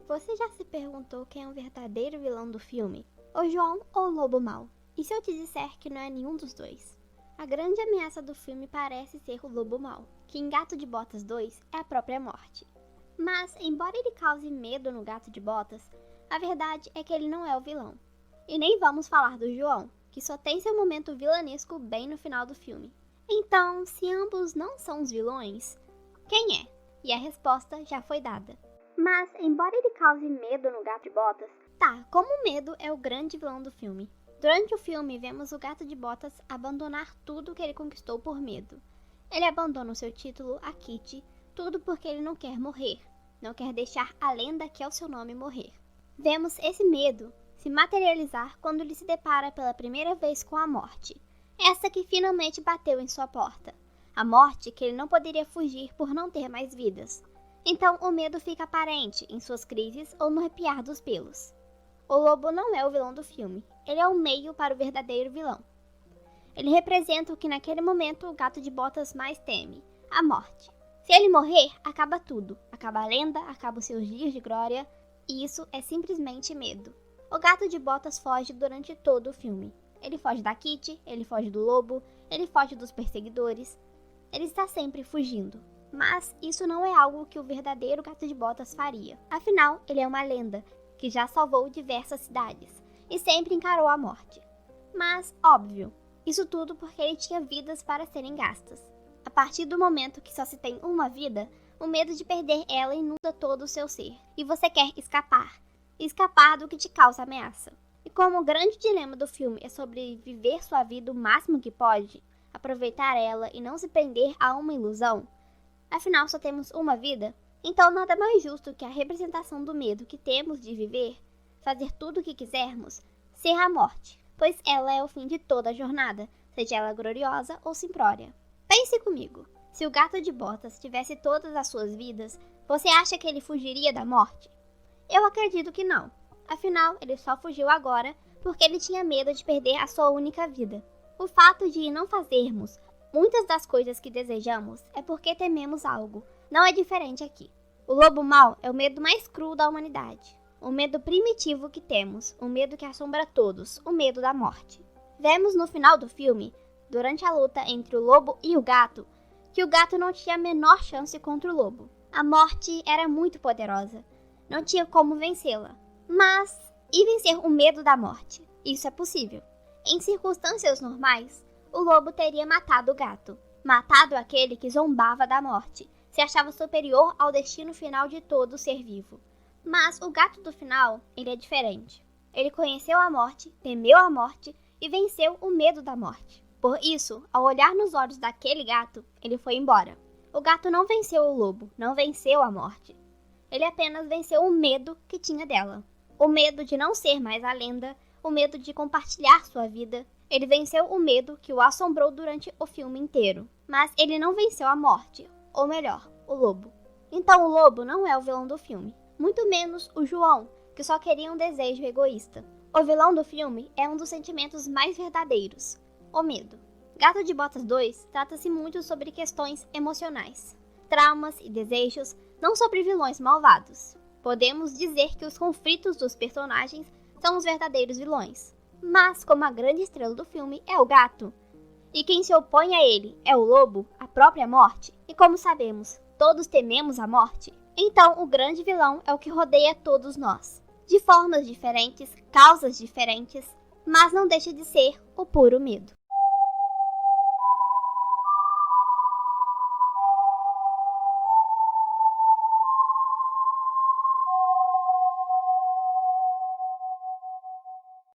Você já se perguntou quem é o verdadeiro vilão do filme? O João ou o Lobo Mau? E se eu te disser que não é nenhum dos dois? A grande ameaça do filme parece ser o Lobo Mau, que em Gato de Botas 2 é a própria morte. Mas, embora ele cause medo no Gato de Botas, a verdade é que ele não é o vilão. E nem vamos falar do João, que só tem seu momento vilanesco bem no final do filme. Então, se ambos não são os vilões, quem é? E a resposta já foi dada. Mas, embora ele cause medo no Gato de Botas, como o medo é o grande vilão do filme. Durante o filme, vemos o Gato de Botas abandonar tudo que ele conquistou por medo. Ele abandona o seu título, a Kitty, tudo porque ele não quer morrer. Não quer deixar a lenda que é o seu nome morrer. Vemos esse medo se materializar quando ele se depara pela primeira vez com a morte. Essa que finalmente bateu em sua porta. A morte que ele não poderia fugir por não ter mais vidas. Então o medo fica aparente em suas crises ou no arrepiar dos pelos. O lobo não é o vilão do filme, ele é o meio para o verdadeiro vilão. Ele representa o que naquele momento o Gato de Botas mais teme, a morte. Se ele morrer, acaba tudo, acaba a lenda, acaba os seus dias de glória, e isso é simplesmente medo. O Gato de Botas foge durante todo o filme. Ele foge da Kitty, ele foge do lobo, ele foge dos perseguidores. Ele está sempre fugindo. Mas isso não é algo que o verdadeiro Gato de Botas faria. Afinal, ele é uma lenda que já salvou diversas cidades e sempre encarou a morte. Mas, óbvio, isso tudo porque ele tinha vidas para serem gastas. A partir do momento que só se tem uma vida, o medo de perder ela inunda todo o seu ser. E você quer escapar. Escapar do que te causa ameaça. E como o grande dilema do filme é sobre viver sua vida o máximo que pode, aproveitar ela e não se prender a uma ilusão, afinal só temos uma vida, então nada mais justo que a representação do medo que temos de viver, fazer tudo o que quisermos, ser a morte, pois ela é o fim de toda a jornada, seja ela gloriosa ou simplória. Pense comigo, se o Gato de Botas tivesse todas as suas vidas, você acha que ele fugiria da morte? Eu acredito que não. Afinal, ele só fugiu agora porque ele tinha medo de perder a sua única vida. O fato de não fazermos muitas das coisas que desejamos é porque tememos algo. Não é diferente aqui. O lobo mau é o medo mais cru da humanidade. O medo primitivo que temos, o medo que assombra todos, o medo da morte. Vemos no final do filme, durante a luta entre o lobo e o gato, que o gato não tinha a menor chance contra o lobo. A morte era muito poderosa. Não tinha como vencê-la. Mas, e vencer o medo da morte? Isso é possível. Em circunstâncias normais, o lobo teria matado o gato. Matado aquele que zombava da morte, se achava superior ao destino final de todo ser vivo. Mas o gato do final, ele é diferente. Ele conheceu a morte, temeu a morte e venceu o medo da morte. Por isso, ao olhar nos olhos daquele gato, ele foi embora. O gato não venceu o lobo, não venceu a morte. Ele apenas venceu o medo que tinha dela. O medo de não ser mais a lenda, o medo de compartilhar sua vida. Ele venceu o medo que o assombrou durante o filme inteiro. Mas ele não venceu a morte, ou melhor, o lobo. Então o lobo não é o vilão do filme. Muito menos o João, que só queria um desejo egoísta. O vilão do filme é um dos sentimentos mais verdadeiros, o medo. Gato de Botas 2 trata-se muito sobre questões emocionais, traumas e desejos, não sobre vilões malvados. Podemos dizer que os conflitos dos personagens são os verdadeiros vilões. Mas como a grande estrela do filme é o gato, e quem se opõe a ele é o lobo, a própria morte, e como sabemos, todos tememos a morte, então o grande vilão é o que rodeia todos nós. De formas diferentes, causas diferentes, mas não deixa de ser o puro medo.